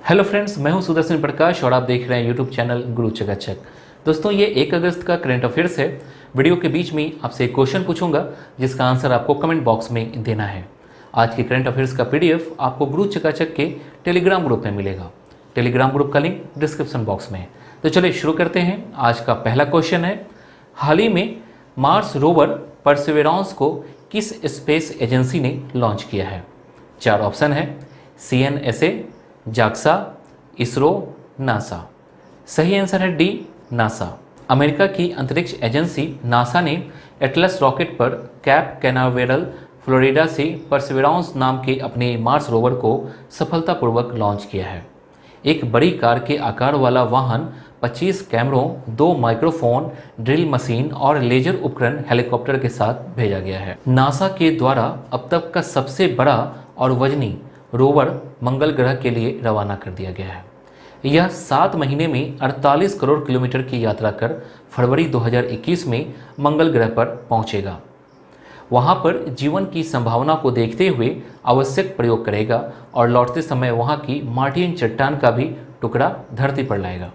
Hello friends, मैं हूं सुदर्शन प्रकाश और आप देख रहे हैं यूट्यूब चैनल गुरु चकाचक। दोस्तों, ये 1 अगस्त का करंट अफेयर्स है। वीडियो के बीच में आपसे एक क्वेश्चन पूछूंगा जिसका आंसर आपको कमेंट बॉक्स में देना है। आज के करंट अफेयर्स का पीडीएफ आपको गुरु चकाचक के टेलीग्राम ग्रुप में मिलेगा। टेलीग्राम ग्रुप का लिंक डिस्क्रिप्शन बॉक्स में है। तो चलिए शुरू करते हैं। आज का पहला क्वेश्चन है, हाल ही में मार्स रोवर परसिवेरांस को किस स्पेस एजेंसी ने लॉन्च किया है? 4 ऑप्शन है, CNSA, जाक्सा, इसरो, नासा। सही आंसर है डी, नासा। अमेरिका की अंतरिक्ष एजेंसी नासा ने एटलस रॉकेट पर कैप कैनावेरल फ्लोरिडा से परसिवेरांस नाम के अपने मार्स रोवर को सफलतापूर्वक लॉन्च किया है। एक बड़ी कार के आकार वाला वाहन 25 कैमरों, 2 माइक्रोफोन, ड्रिल मशीन और लेजर उपकरण हेलीकॉप्टर के साथ भेजा गया है। नासा के द्वारा अब तक का सबसे बड़ा और वजनी रोवर मंगल ग्रह के लिए रवाना कर दिया गया है। यह 7 महीने में 48 करोड़ किलोमीटर की यात्रा कर फरवरी 2021 में मंगल ग्रह पर पहुंचेगा। वहां पर जीवन की संभावना को देखते हुए आवश्यक प्रयोग करेगा और लौटते समय वहां की मार्टियन चट्टान का भी टुकड़ा धरती पर लाएगा।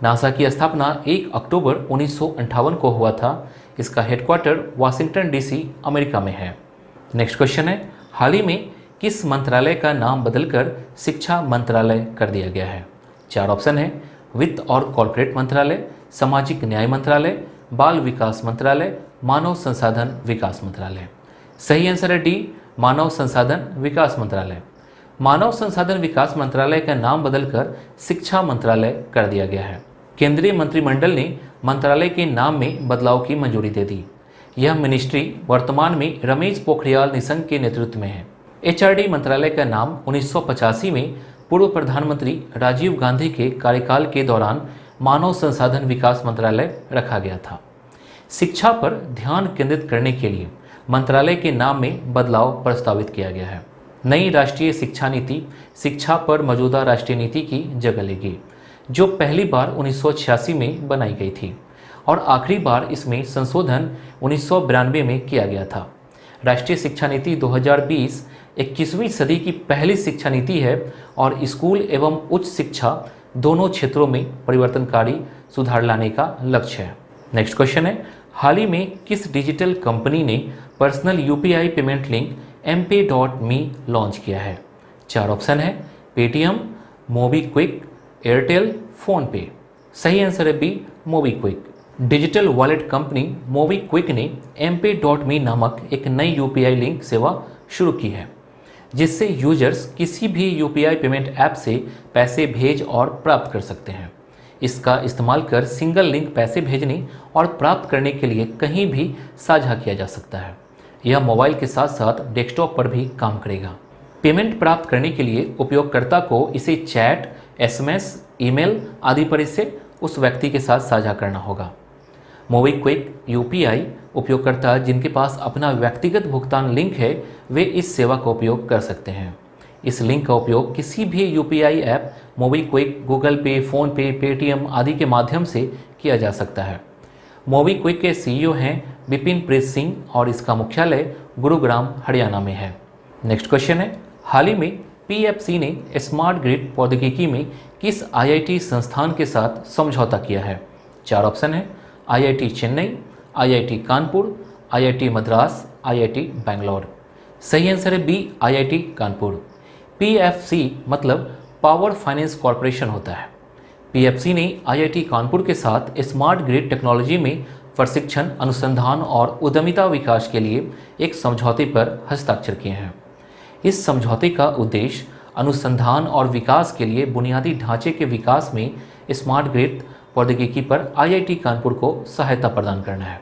नासा की स्थापना 1 अक्टूबर 1958 को हुआ था। इसका हेडक्वार्टर वाशिंगटन DC अमेरिका में है। नेक्स्ट क्वेश्चन है, हाल ही में किस मंत्रालय का नाम बदलकर शिक्षा मंत्रालय कर दिया गया है? 4 ऑप्शन है, वित्त और कॉर्पोरेट मंत्रालय, सामाजिक न्याय मंत्रालय, बाल विकास मंत्रालय, मानव संसाधन विकास मंत्रालय। सही आंसर है डी, मानव संसाधन विकास मंत्रालय। मानव संसाधन विकास मंत्रालय का नाम बदलकर शिक्षा मंत्रालय कर दिया गया है। केंद्रीय मंत्रिमंडल ने मंत्रालय के नाम में बदलाव की मंजूरी दे दी। यह मिनिस्ट्री वर्तमान में रमेश पोखरियाल निशंक के नेतृत्व में है। HRD मंत्रालय का नाम 1985 में पूर्व प्रधानमंत्री राजीव गांधी के कार्यकाल के दौरान मानव संसाधन विकास मंत्रालय रखा गया था। शिक्षा पर ध्यान केंद्रित करने के लिए मंत्रालय के नाम में बदलाव प्रस्तावित किया गया है। नई राष्ट्रीय शिक्षा नीति शिक्षा पर मौजूदा राष्ट्रीय नीति की जगह लेगी, जो पहली बार 1986 में बनाई गई थी और आखिरी बार इसमें संशोधन 1992 में किया गया था। राष्ट्रीय शिक्षा नीति 2020 21वीं सदी की पहली शिक्षा नीति है और स्कूल एवं उच्च शिक्षा दोनों क्षेत्रों में परिवर्तनकारी सुधार लाने का लक्ष्य है। नेक्स्ट क्वेश्चन है, हाल ही में किस डिजिटल कंपनी ने personal UPI payment link MPay.me launch किया है? 4 ऑप्शन है, पेटीएम, मोबीक्विक, एयरटेल, फोनपे। सही आंसर है B, MobiKwik. Digital wallet company MobiKwik ने MPay.me नामक एक नई UPI लिंक सेवा शुरू की है, जिससे यूजर्स किसी भी UPI पेमेंट ऐप से पैसे भेज और प्राप्त कर सकते हैं। इसका इस्तेमाल कर सिंगल लिंक पैसे भेजने और प्राप्त करने के लिए कहीं भी साझा किया जा सकता है। यह मोबाइल के साथ साथ डेस्कटॉप पर भी काम करेगा। पेमेंट प्राप्त करने के लिए उपयोगकर्ता को इसे चैट, SMS, ईमेल आदि पर इसे उस व्यक्ति के साथ साझा करना होगा। मोबीक्विक UPI उपयोगकर्ता जिनके पास अपना व्यक्तिगत भुगतान लिंक है, वे इस सेवा का उपयोग कर सकते हैं। इस लिंक का उपयोग किसी भी UPI ऐप, मोबीक्विक, गूगल पे, फोनपे, पेटीएम आदि के माध्यम से किया जा सकता है। मोबीक्विक के CEO हैं विपिन प्रीत सिंह और इसका मुख्यालय गुरुग्राम, हरियाणा में है। नेक्स्ट क्वेश्चन है, हाल ही में PFC ने स्मार्ट ग्रिड प्रौद्योगिकी में किस IIT संस्थान के साथ समझौता किया है? 4 ऑप्शन है, IIT Chennai, IIT Kanpur, IIT Madras, IIT Bangalore. सही आंसर है बी, IIT कानपुर। PFC मतलब पावर फाइनेंस कॉरपोरेशन होता है। PFC ने IIT कानपुर के साथ स्मार्ट ग्रिड टेक्नोलॉजी में प्रशिक्षण, अनुसंधान और उद्यमिता विकास के लिए एक समझौते पर हस्ताक्षर किए हैं। इस समझौते का उद्देश्य अनुसंधान और विकास के लिए बुनियादी ढांचे के विकास में स्मार्ट ग्रिड प्रौद्योगिकी पर IIT कानपुर को सहायता प्रदान करना है।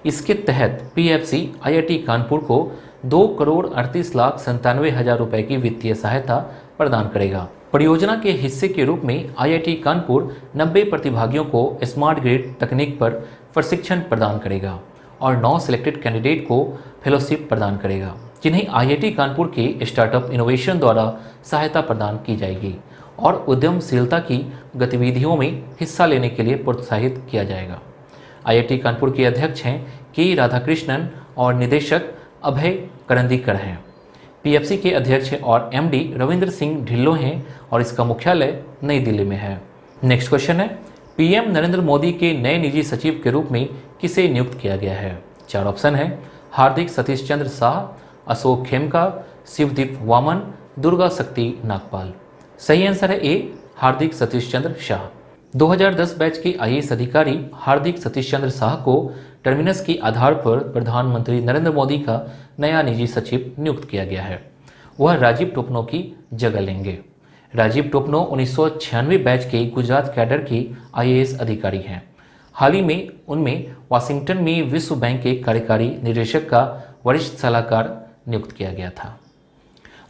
इसके तहत PFC IIT कानपुर को 2,38,97,000 रुपए की वित्तीय सहायता प्रदान करेगा। परियोजना के हिस्से के रूप में IIT कानपुर 90 प्रतिभागियों को स्मार्ट ग्रिड तकनीक पर प्रशिक्षण प्रदान करेगा और 9 सिलेक्टेड कैंडिडेट को फेलोशिप प्रदान करेगा, जिन्हें IIT कानपुर के स्टार्टअप इनोवेशन द्वारा सहायता प्रदान की जाएगी और उद्यमशीलता की गतिविधियों में हिस्सा लेने के लिए प्रोत्साहित किया जाएगा। IIT कानपुर के अध्यक्ष हैं K राधाकृष्णन और निदेशक अभय करंदीकर हैं। पीएफसी के अध्यक्ष और एमडी रविंद्र सिंह ढिल्लों हैं और इसका मुख्यालय नई दिल्ली में है। नेक्स्ट क्वेश्चन है, पीएम नरेंद्र मोदी के नए निजी सचिव के रूप में किसे नियुक्त किया गया है? 4 ऑप्शन है, हार्दिक सतीश चंद्र शाह, अशोक खेमका, शिवदीप वामन, दुर्गा शक्ति नागपाल। सही आंसर है ए, हार्दिक सतीश चंद्र शाह। 2010 बैच के आईएएस अधिकारी हार्दिक सतीश चंद्र शाह को टर्मिनस के आधार पर प्रधानमंत्री नरेंद्र मोदी का नया निजी सचिव नियुक्त किया गया है। वह राजीव टोपनो की जगह लेंगे। राजीव टोपनो 1996 बैच के गुजरात कैडर के आईएएस अधिकारी हैं। हाल ही में उनमें वाशिंगटन में विश्व बैंक के कार्यकारी निदेशक का वरिष्ठ सलाहकार नियुक्त किया गया था।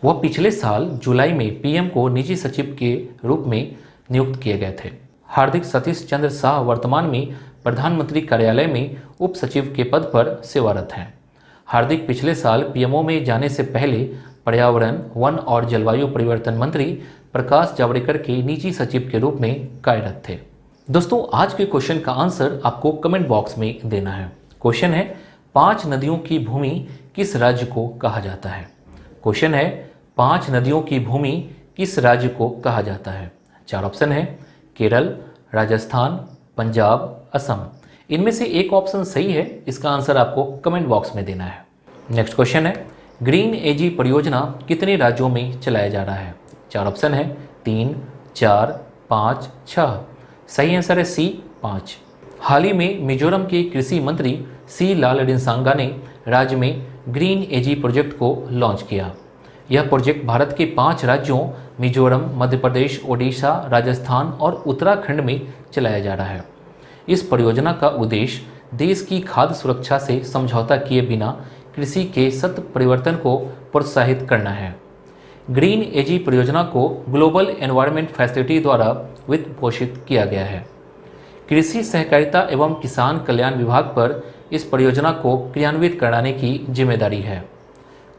वह पिछले साल जुलाई में पीएम को निजी सचिव के रूप में नियुक्त किए गए थे। हार्दिक सतीश चंद्र शाह वर्तमान में प्रधानमंत्री कार्यालय में उप सचिव के पद पर सेवारत हैं। हार्दिक पिछले साल पीएमओ में जाने से पहले पर्यावरण, वन और जलवायु परिवर्तन मंत्री प्रकाश जावड़ेकर के निजी सचिव के रूप में कार्यरत थे। दोस्तों, आज के क्वेश्चन का आंसर आपको कमेंट बॉक्स में देना है। क्वेश्चन है, 5 नदियों की भूमि किस राज्य को कहा जाता है? क्वेश्चन है, 5 नदियों की भूमि किस राज्य को कहा जाता है? 4 ऑप्शन है, केरल, राजस्थान, पंजाब, असम। इनमें से एक ऑप्शन सही है, इसका आंसर आपको कमेंट बॉक्स में देना है। नेक्स्ट क्वेश्चन है, ग्रीन एजी परियोजना कितने राज्यों में चलाया जा रहा है? 4 ऑप्शन है, 3, 4, 5, 6। सही आंसर है सी, 5। हाल ही में मिजोरम के कृषि मंत्री सी लालडिनसांगा ने राज्य में ग्रीन एजी प्रोजेक्ट को लॉन्च किया। यह प्रोजेक्ट भारत के 5 राज्यों मिजोरम, मध्य प्रदेश, ओडिशा, राजस्थान और उत्तराखंड में चलाया जा रहा है। इस परियोजना का उद्देश्य देश की खाद्य सुरक्षा से समझौता किए बिना कृषि के शत परिवर्तन को प्रोत्साहित करना है। ग्रीन एजी परियोजना को ग्लोबल एनवायरनमेंट फैसिलिटी द्वारा वित्त पोषित किया गया है। कृषि सहकारिता एवं किसान कल्याण विभाग पर इस परियोजना को क्रियान्वित कराने की जिम्मेदारी है।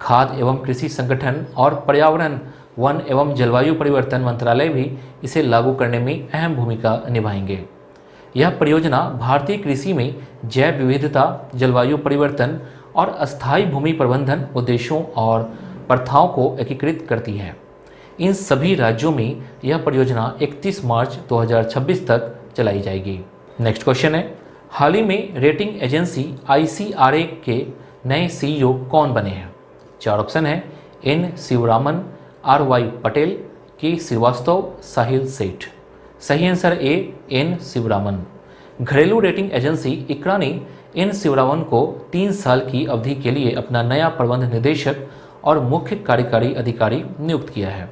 खाद्य एवं कृषि संगठन और पर्यावरण, वन एवं जलवायु परिवर्तन मंत्रालय भी इसे लागू करने में अहम भूमिका निभाएंगे। यह परियोजना भारतीय कृषि में जैव विविधता, जलवायु परिवर्तन और अस्थायी भूमि प्रबंधन उद्देश्यों और प्रथाओं को एकीकृत करती है। इन सभी राज्यों में यह परियोजना 31 मार्च 2026 तक चलाई जाएगी। नेक्स्ट क्वेश्चन है, हाल ही में रेटिंग एजेंसी ICRA के नए CEO कौन बने हैं? 4 ऑप्शन है, N Sivaraman, RY Patel, K Srivastava, साहिल सेठ। सही आंसर ए, N शिवरामन। घरेलू रेटिंग एजेंसी इक्रा ने N शिवरामन को 3 साल की अवधि के लिए अपना नया प्रबंध निदेशक और मुख्य कार्यकारी अधिकारी नियुक्त किया है।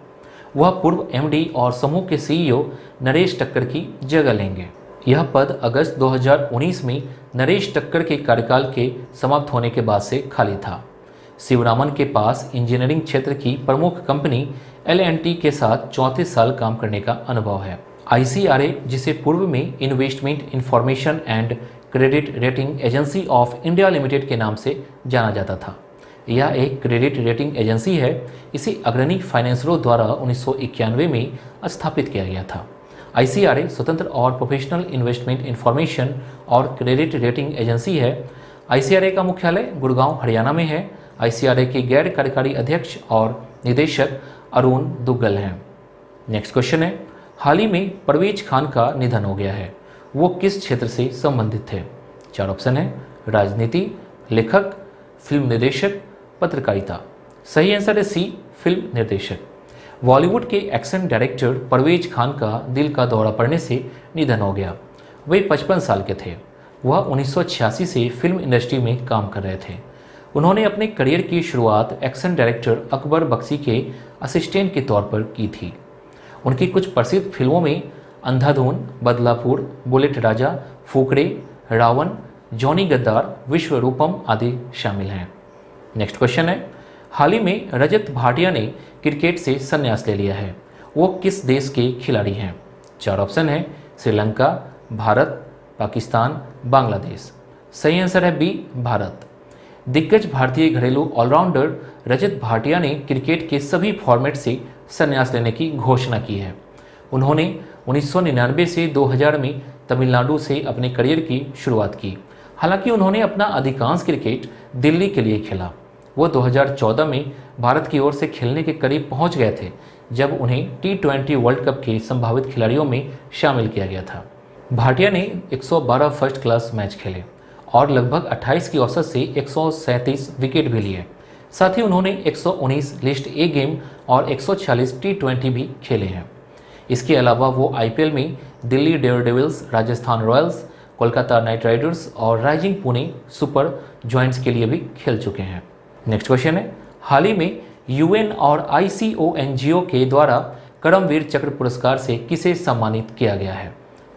वह पूर्व MD और समूह के CEO नरेश टक्कर की जगह लेंगे। यह पद अगस्त 2019 में नरेश टक्कर के कार्यकाल के समाप्त होने के बाद से खाली था। शिवरामन के पास इंजीनियरिंग क्षेत्र की प्रमुख कंपनी L&T के साथ 34 साल काम करने का अनुभव है। ICRA, जिसे पूर्व में investment information and credit rating agency of India limited के नाम से जाना जाता था, यह एक क्रेडिट रेटिंग एजेंसी है। इसे अग्रणी फाइनेंसरों द्वारा 1991 में स्थापित किया गया था। ICRA स्वतंत्र और प्रोफेशनल इन्वेस्टमेंट इंफॉर्मेशन और क्रेडिट रेटिंग एजेंसी है। ICRA का मुख्यालय गुड़गांव, हरियाणा में है। ICRA के गैर कार्यकारी अध्यक्ष और निदेशक अरुण दुग्गल हैं। नेक्स्ट क्वेश्चन है, हाल ही में परवेज खान का निधन हो गया है, वो किस क्षेत्र से संबंधित थे? 4 ऑप्शन है, राजनीति, लेखक, फिल्म निर्देशक, पत्रकारिता। सही आंसर है सी, फिल्म निर्देशक। बॉलीवुड के एक्शन डायरेक्टर परवेज खान का दिल का दौरा पड़ने से निधन हो गया। वे 55 साल के थे। वह 1986 से फिल्म इंडस्ट्री में काम कर रहे थे। उन्होंने अपने करियर की शुरुआत एक्शन डायरेक्टर अकबर बख्शी के असिस्टेंट के तौर पर की थी। उनकी कुछ प्रसिद्ध फिल्मों में अंधाधुन, बदलापुर, बुलेट राजा, फुकरे, रावण, जॉनी गद्दार, विश्वरूपम आदि शामिल हैं। नेक्स्ट क्वेश्चन है, हाल ही में रजत भाटिया ने क्रिकेट से संन्यास ले लिया है, वो किस देश के खिलाड़ी हैं? 4 ऑप्शन है, श्रीलंका, भारत, पाकिस्तान, बांग्लादेश। सही आंसर है बी, भारत। दिग्गज भारतीय घरेलू ऑलराउंडर रजत भाटिया ने क्रिकेट के सभी फॉर्मेट से संन्यास लेने की घोषणा की है। उन्होंने 1999 से 2000 में तमिलनाडु से अपने करियर की शुरुआत की। हालांकि उन्होंने अपना अधिकांश क्रिकेट दिल्ली के लिए खेला। वो 2014 में भारत की ओर से खेलने के करीब पहुंच गए थे जब उन्हें T20 वर्ल्ड कप के संभावित खिलाड़ियों में शामिल किया गया था। भाटिया ने 112 फर्स्ट क्लास मैच खेले और लगभग 28 की औसत से 137 विकेट भी लिए। साथ ही उन्होंने 119 लिस्ट ए गेम और 146 T20 भी खेले हैं। इसके अलावा वो IPL में Delhi Daredevils, Rajasthan Royals, Kolkata night Riders और राइजिंग पुणे सुपर जॉइंट्स के लिए भी खेल चुके हैं। नेक्स्ट क्वेश्चन है, हाल ही में UN और ICONGO के द्वारा कर्मवीर चक्र पुरस्कार से किसे सम्मानित किया गया है?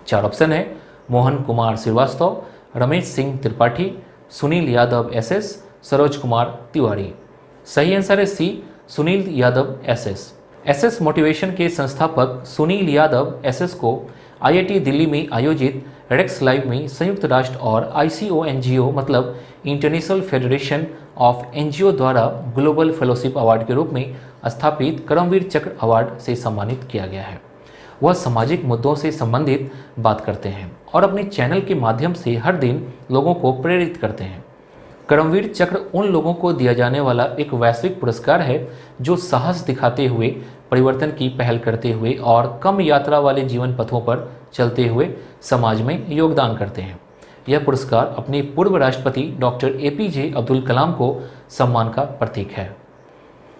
4 ऑप्शन है, मोहन कुमार श्रीवास्तव, रमेश सिंह त्रिपाठी, सुनील यादव SS, सरोज कुमार तिवारी। सही आंसर है सी, सुनील यादव SS मोटिवेशन के संस्थापक सुनील यादव SS को IIT दिल्ली में आयोजित रेडेक्स लाइव में संयुक्त राष्ट्र और ICONGO मतलब इंटरनेशनल फेडरेशन ऑफ NGO द्वारा ग्लोबल फेलोशिप अवार्ड के रूप में स्थापित कर्मवीर चक्र अवार्ड से सम्मानित किया गया है। वह सामाजिक मुद्दों से संबंधित बात करते हैं और अपने चैनल के माध्यम से हर दिन लोगों को प्रेरित करते हैं। कर्मवीर चक्र उन लोगों को दिया जाने वाला एक वैश्विक पुरस्कार है जो साहस दिखाते हुए, परिवर्तन की पहल करते हुए और कम यात्रा वाले जीवन पथों पर चलते हुए समाज में योगदान करते हैं। यह पुरस्कार अपने पूर्व राष्ट्रपति डॉक्टर APJ अब्दुल कलाम को सम्मान का प्रतीक है।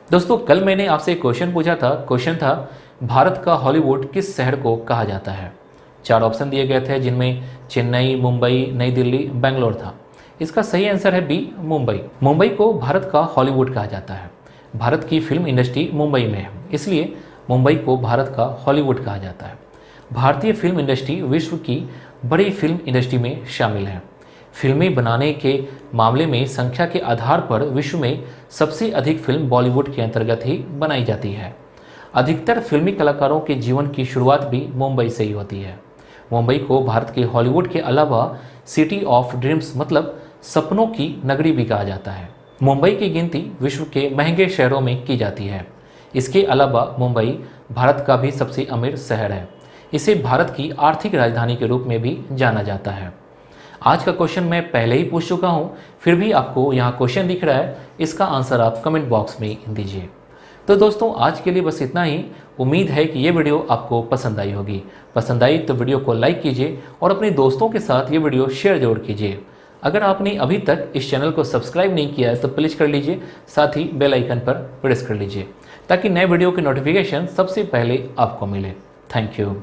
दोस्तों, कल मैंने आपसे एक क्वेश्चन पूछा था। क्वेश्चन था, भारत का हॉलीवुड किस शहर को कहा जाता है? 4 ऑप्शन दिए गए थे जिनमें चेन्नई, मुंबई, नई दिल्ली, बेंगलोर था। इसका सही आंसर है बी, मुंबई। मुंबई को भारत का हॉलीवुड कहा जाता है। भारत की फिल्म इंडस्ट्री मुंबई में है, इसलिए मुंबई को भारत का हॉलीवुड कहा जाता है। भारतीय फिल्म इंडस्ट्री विश्व की बड़ी फिल्म इंडस्ट्री में शामिल है। फिल्में बनाने के मामले में संख्या के आधार पर विश्व में सबसे अधिक फिल्म बॉलीवुड के अंतर्गत ही बनाई जाती है। अधिकतर फिल्मी कलाकारों के जीवन की शुरुआत भी मुंबई से ही होती है। मुंबई को भारत के हॉलीवुड के अलावा सिटी ऑफ ड्रीम्स मतलब सपनों की नगरी भी कहा जाता है। मुंबई की गिनती विश्व के महंगे शहरों में की जाती है। इसके अलावा मुंबई भारत का भी सबसे अमीर शहर है। इसे भारत की आर्थिक राजधानी के रूप में भी जाना जाता है। आज का क्वेश्चन मैं पहले ही पूछ चुका हूँ, फिर भी आपको यहाँ क्वेश्चन दिख रहा है, इसका आंसर आप कमेंट बॉक्स में दीजिए। तो दोस्तों, आज के लिए बस इतना ही। उम्मीद है कि ये वीडियो आपको पसंद आई होगी। पसंद आई तो वीडियो को लाइक कीजिए और अपने दोस्तों के साथ ये वीडियो शेयर जरूर कीजिए। अगर आपने अभी तक इस चैनल को सब्सक्राइब नहीं किया है तो प्लीज़ कर लीजिए, साथ ही बेल आइकन पर प्रेस कर लीजिए ताकि नए वीडियो की नोटिफिकेशन सबसे पहले आपको मिले। Thank you.